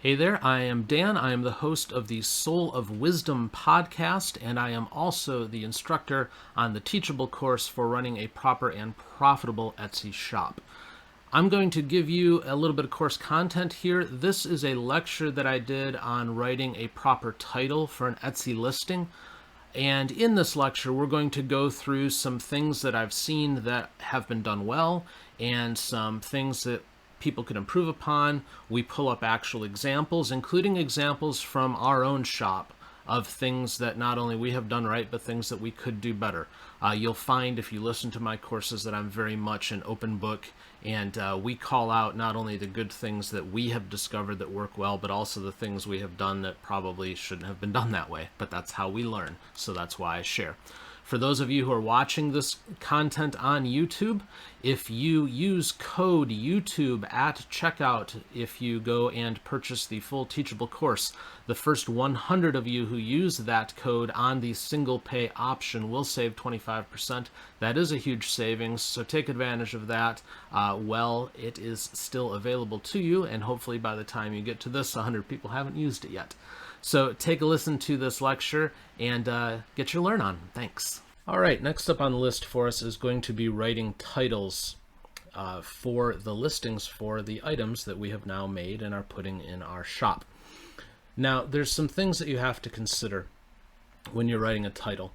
Hey there, I am Dan. I am the host of the Soul of Wisdom podcast, and I am also the instructor on the Teachable course for running a proper and profitable Etsy shop. I'm going to give you a little bit of course content here. This is a lecture that I did on writing a proper title for an Etsy listing. And in this lecture, we're going to go through some things that I've seen that have been done well and some things that people could improve upon. We pull up actual examples, including examples from our own shop of things that not only we have done right, but things that we could do better. You'll find if you listen to my courses that I'm very much an open book, and we call out not only the good things that we have discovered that work well, but also the things we have done that probably shouldn't have been done that way. But that's how we learn, so that's why I share. For those of you who are watching this content on YouTube, if you use code YouTube at checkout, if you go and purchase the full Teachable course, the first 100 of you who use that code on the single pay option will save 25%. That is a huge savings, so take advantage of that while it is still available to you, and hopefully by the time you get to this, 100 people haven't used it yet. So take a listen to this lecture and get your learn on. Thanks. All right, next up on the list for us is going to be writing titles for the listings for the items that we have now made and are putting in our shop. Now, there's some things that you have to consider when you're writing a title.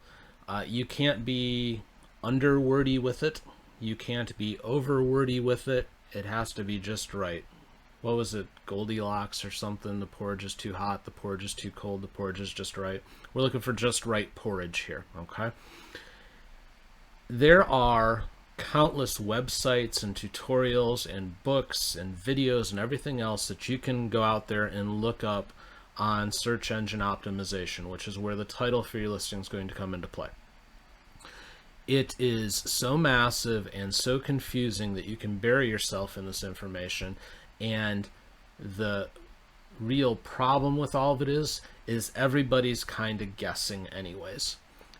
You can't be under-wordy with it. You can't be over-wordy with it. It has to be just right. What was it, Goldilocks or something? The porridge is too hot, the porridge is too cold, the porridge is just right. We're looking for just right porridge here, okay? There are countless websites and tutorials and books and videos and everything else that you can go out there and look up on search engine optimization, which is where the title for your listing is going to come into play. It is so massive and so confusing that you can bury yourself in this information. And the real problem with all of it is everybody's kind of guessing anyways.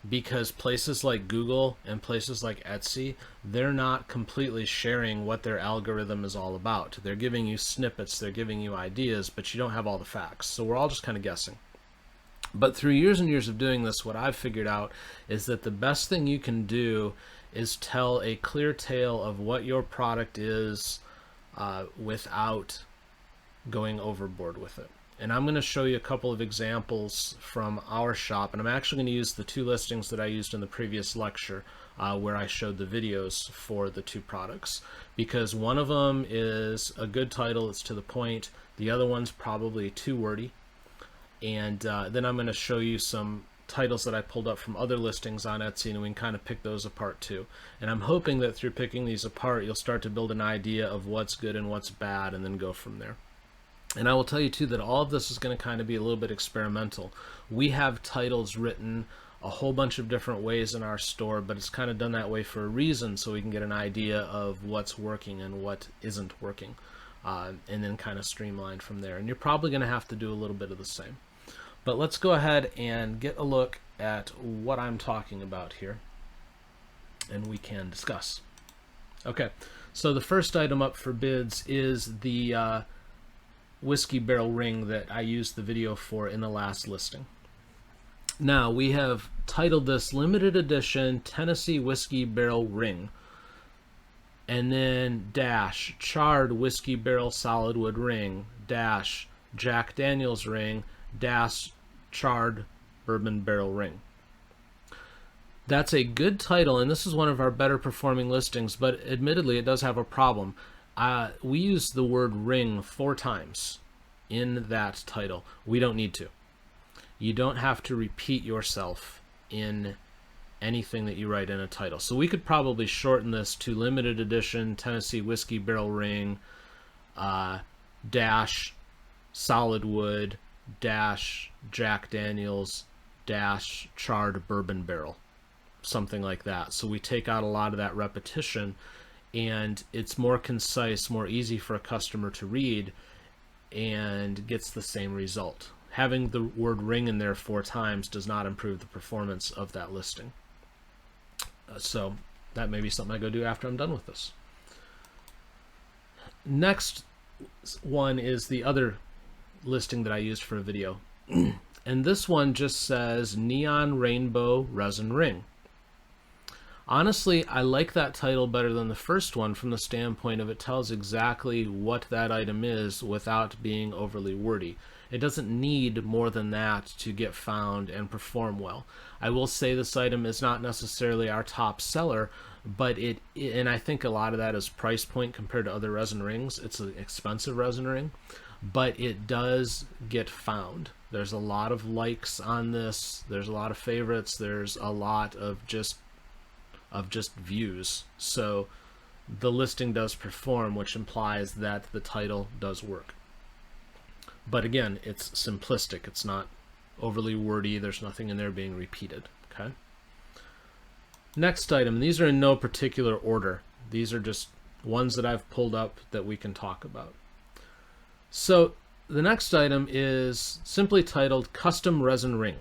Because places like Google and places like Etsy, they're not completely sharing what their algorithm is all about. They're giving you snippets, they're giving you ideas, but you don't have all the facts. So we're all just kind of guessing. But through years and years of doing this, what I've figured out is that the best thing you can do is tell a clear tale of what your product is without going overboard with it. And I'm going to show you a couple of examples from our shop, and I'm actually going to use the two listings that I used in the previous lecture where I showed the videos for the two products, because one of them is a good title, it's to the point, the other one's probably too wordy, and then I'm going to show you some titles that I pulled up from other listings on Etsy, and we can kind of pick those apart too. And I'm hoping that through picking these apart, you'll start to build an idea of what's good and what's bad, and then go from there. And I will tell you too that all of this is going to kind of be a little bit experimental. We have titles written a whole bunch of different ways in our store, but it's kind of done that way for a reason, so we can get an idea of what's working and what isn't working, and then kind of streamline from there. And you're probably going to have to do a little bit of the same. But let's go ahead and get a look at what I'm talking about here, and we can discuss. Okay, so the first item up for bids is the whiskey barrel ring that I used the video for in the last listing. Now, we have titled this Limited Edition Tennessee Whiskey Barrel Ring, and then dash charred whiskey barrel solid wood ring, dash Jack Daniels ring, dash charred bourbon barrel ring. That's a good title, and this is one of our better performing listings, but admittedly it does have a problem. We use the word ring 4 times in that title. We don't need to. You don't have to repeat yourself in anything that you write in a title. So we could probably shorten this to Limited Edition Tennessee Whiskey Barrel Ring dash solid wood dash Jack Daniels dash charred bourbon barrel, something like that. So we take out a lot of that repetition, and it's more concise, more easy for a customer to read, and gets the same result. Having the word ring in there 4 times does not improve the performance of that listing. So that may be something I go do after I'm done with this. Next one is the other listing that I used for a video. And this one just says Neon Rainbow Resin Ring. Honestly, I like that title better than the first one from the standpoint of it tells exactly what that item is without being overly wordy. It doesn't need more than that to get found and perform well. I will say this item is not necessarily our top seller, but and I think a lot of that is price point compared to other resin rings. It's an expensive resin ring, but it does get found. There's a lot of likes on this. There's a lot of favorites. There's a lot of just views. So the listing does perform, which implies that the title does work. But again, it's simplistic. It's not overly wordy. There's nothing in there being repeated. Okay. Next item. These are in no particular order. These are just ones that I've pulled up that we can talk about. So the next item is simply titled Custom Resin Ring.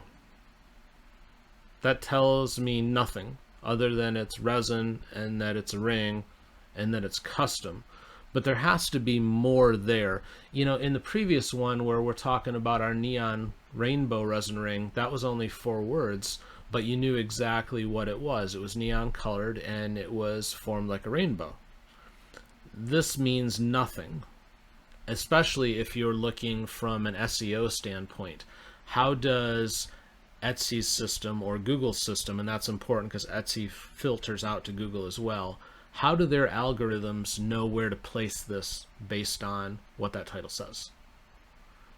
That tells me nothing other than it's resin and that it's a ring and that it's custom. But there has to be more there. You know, in the previous one where we're talking about our neon rainbow resin ring, that was only 4 words, but you knew exactly what it was. It was neon colored and it was formed like a rainbow. This means nothing, especially if you're looking from an SEO standpoint. How does Etsy's system or Google's system, and that's important because Etsy filters out to Google as well, how do their algorithms know where to place this based on what that title says?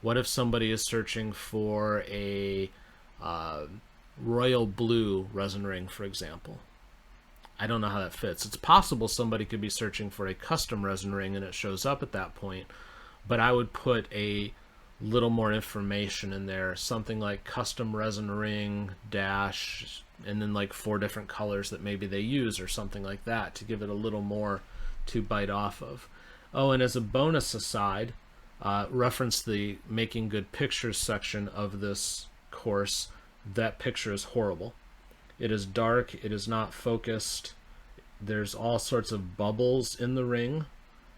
What if somebody is searching for a royal blue resin ring, for example? I don't know how that fits. It's possible somebody could be searching for a custom resin ring and it shows up at that point, but I would put a little more information in there, something like custom resin ring dash, and then like 4 different colors that maybe they use or something like that to give it a little more to bite off of. Oh, and as a bonus aside, reference the Making Good Pictures section of this course. That picture is horrible. It is dark, it is not focused, there's all sorts of bubbles in the ring,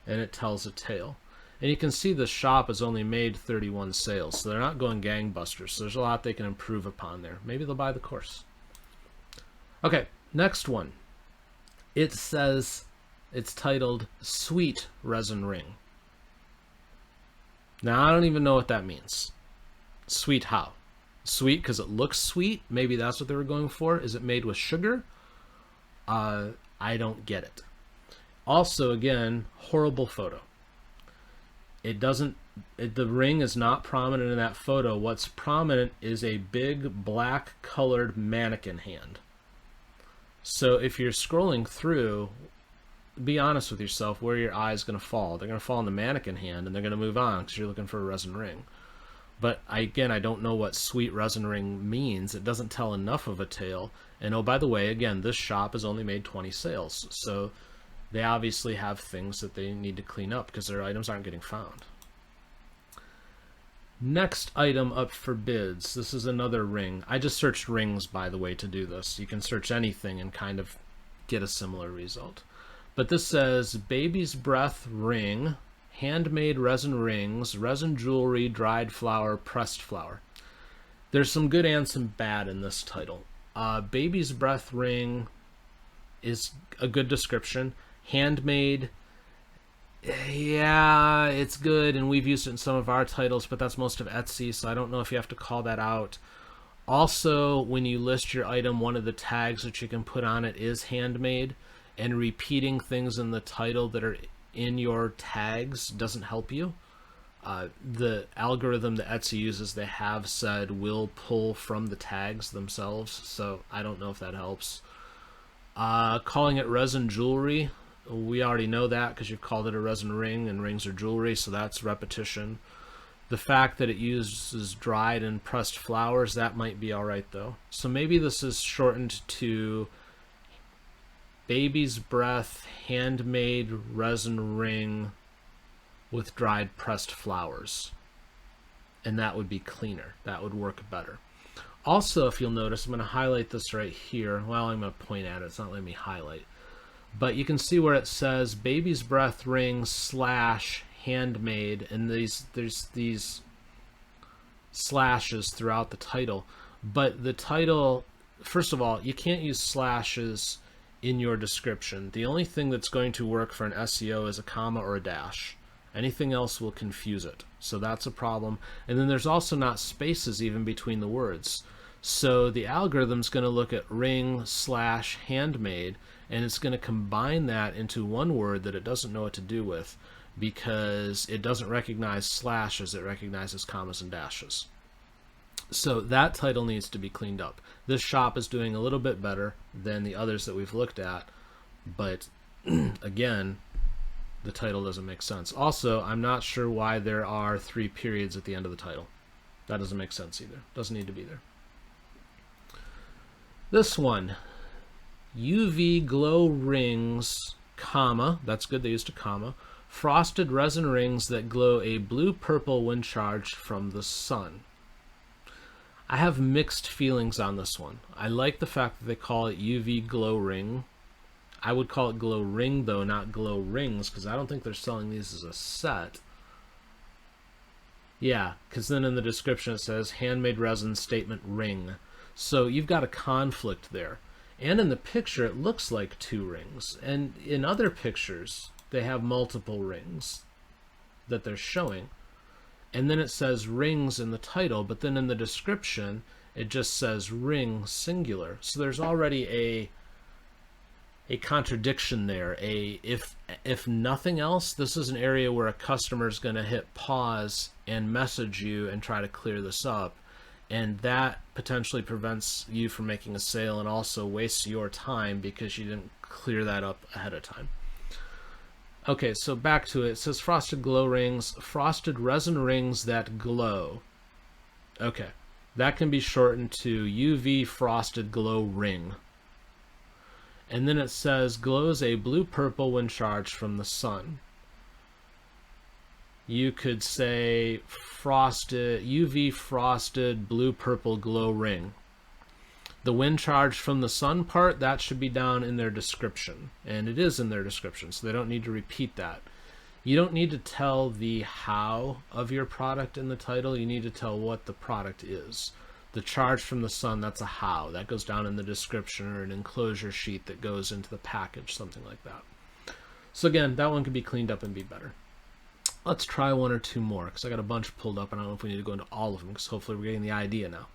and it tells a tale. And you can see the shop has only made 31 sales, so they're not going gangbusters. So there's a lot they can improve upon there. Maybe they'll buy the course. Okay, next one. It says it's titled Sweet Resin Ring. Now, I don't even know what that means. Sweet how? Sweet because it looks sweet? Maybe that's what they were going for. Is it made with sugar? I don't get it. Also, again, horrible photo. The ring is not prominent in that photo. What's prominent is a big black colored mannequin hand. So if you're scrolling through, be honest with yourself where your eye is going to fall. They're going to fall on the mannequin hand and they're going to move on because you're looking for a resin ring. But I don't know what sweet resin ring means. It doesn't tell enough of a tale. And oh, by the way, again, this shop has only made 20 sales. So they obviously have things that they need to clean up because their items aren't getting found. Next item up for bids. This is another ring. I just searched rings, by the way, to do this. You can search anything and kind of get a similar result. But this says Baby's Breath Ring, handmade resin rings, resin jewelry, dried flower, pressed flower. There's some good and some bad in this title. Baby's Breath Ring is a good description. Handmade, yeah, it's good, and we've used it in some of our titles, but that's most of Etsy, so I don't know if you have to call that out. Also, when you list your item, one of the tags that you can put on it is handmade, and repeating things in the title that are in your tags doesn't help you. The algorithm that Etsy uses, they have said, will pull from the tags themselves, so I don't know if that helps. Calling it resin jewelry, we already know that because you've called it a resin ring, and rings are jewelry, so that's repetition. The fact that it uses dried and pressed flowers, that might be alright though. So maybe this is shortened to Baby's Breath handmade resin ring with dried pressed flowers. And that would be cleaner. That would work better. Also, if you'll notice, I'm going to highlight this right here. Well, I'm going to point at it. It's not letting me highlight. But you can see where it says Baby's Breath Ring / handmade, and there's these slashes throughout the title. But the title, first of all, you can't use slashes in your description. The only thing that's going to work for an SEO is a comma or a dash. Anything else will confuse it. So that's a problem. And then there's also not spaces even between the words. So the algorithm's going to look at ring/handmade, and it's going to combine that into one word that it doesn't know what to do with, because it doesn't recognize slashes, it recognizes commas and dashes. So that title needs to be cleaned up. This shop is doing a little bit better than the others that we've looked at, but again, the title doesn't make sense. Also, I'm not sure why there are 3 periods at the end of the title. That doesn't make sense either. Doesn't need to be there. This one, UV glow rings, comma, that's good, they used a comma, frosted resin rings that glow a blue-purple when charged from the sun. I have mixed feelings on this one. I like the fact that they call it UV glow ring. I would call it glow ring though, not glow rings, because I don't think they're selling these as a set. Yeah, because then in the description it says handmade resin statement ring. So you've got a conflict there. And in the picture it looks like 2 rings. And in other pictures they have multiple rings that they're showing. And then it says rings in the title, but then in the description it just says ring singular. So there's already a contradiction there. If nothing else, this is an area where a customer is going to hit pause and message you and try to clear this up, and that potentially prevents you from making a sale and also wastes your time because you didn't clear that up ahead of time. Okay, so back to it. It says frosted glow rings, frosted resin rings that glow. Okay, that can be shortened to UV frosted glow ring. And then it says glows a blue-purple when charged from the sun. You could say frosted, UV frosted blue-purple glow ring. The when charged from the sun part, that should be down in their description. And it is in their description, so they don't need to repeat that. You don't need to tell the how of your product in the title. You need to tell what the product is. The charge from the sun, that's a how. That goes down in the description or an enclosure sheet that goes into the package, something like that. So again, that one could be cleaned up and be better. Let's try 1 or 2 more, because I got a bunch pulled up and I don't know if we need to go into all of them, because hopefully we're getting the idea now.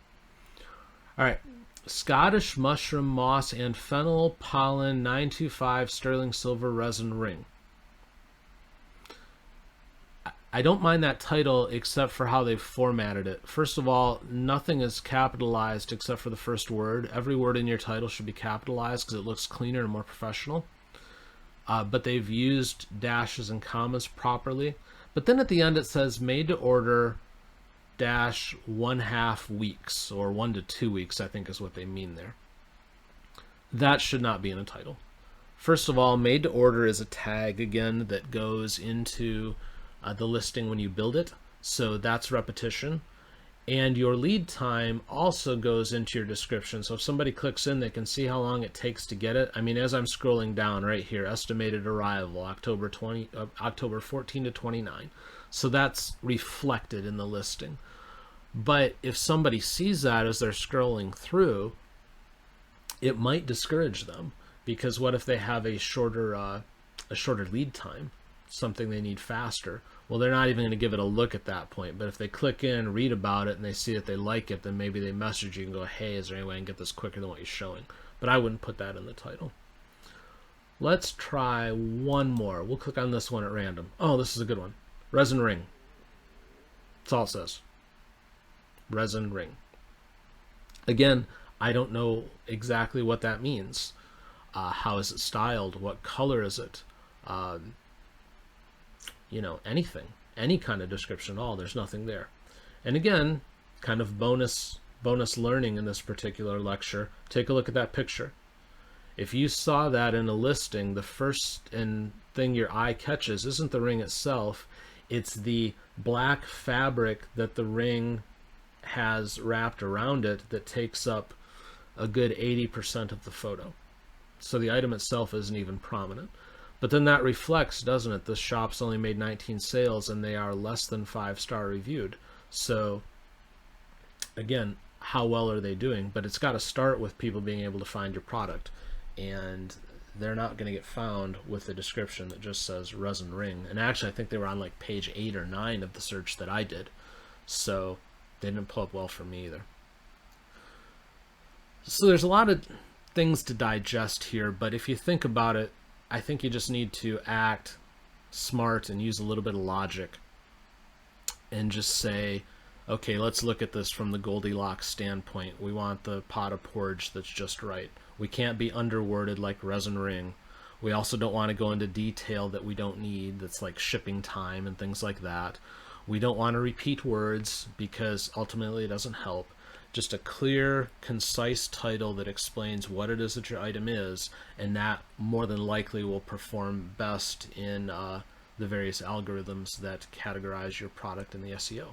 All right. Scottish mushroom moss and fennel pollen 925 sterling silver resin ring. I don't mind that title except for how they've formatted it. First of all, nothing is capitalized except for the first word. Every word in your title should be capitalized because it looks cleaner and more professional. But they've used dashes and commas properly. But then at the end it says made to order dash 1/2 weeks, or 1 to 2 weeks, I think is what they mean there. That should not be in a title. First of all, made to order is a tag again that goes into the listing when you build it, so that's repetition. And your lead time also goes into your description, so if somebody clicks in, they can see how long it takes to get it. I mean, as I'm scrolling down right here, estimated arrival October 14 to 29, so that's reflected in the listing. But if somebody sees that as they're scrolling through, it might discourage them, because what if they have a shorter lead time, something they need faster? Well, they're not even going to give it a look at that point. But if they click in, read about it, and they see that they like it, then maybe they message you and go, hey, is there any way I can get this quicker than what you're showing? But I wouldn't put that in the title. Let's try 1 more. We'll click on this one at random. Oh, this is a good one. Resin ring. That's all it says. Resin ring. Again, I don't know exactly what that means. How is it styled? What color is it? You know, anything, any kind of description at all. There's nothing there. And again, kind of bonus learning in this particular lecture, take a look at that picture. If you saw that in a listing, the first thing your eye catches isn't the ring itself, it's the black fabric that the ring has wrapped around it that takes up a good 80% of the photo. So the item itself isn't even prominent. But then that reflects, doesn't it? This shop's only made 19 sales and they are less than 5-star reviewed. So again, how well are they doing? But it's got to start with people being able to find your product, and they're not going to get found with a description that just says Resin Ring. And actually, I think they were on like page 8 or 9 of the search that I did, so they didn't pull up well for me either. So there's a lot of things to digest here, but if you think about it, I think you just need to act smart and use a little bit of logic and just say, okay, let's look at this from the Goldilocks standpoint. We want the pot of porridge that's just right. We can't be underworded like Resin Ring. We also don't want to go into detail that we don't need, that's like shipping time and things like that. We don't want to repeat words because ultimately it doesn't help. Just a clear, concise title that explains what it is that your item is, and that more than likely will perform best in the various algorithms that categorize your product in the SEO.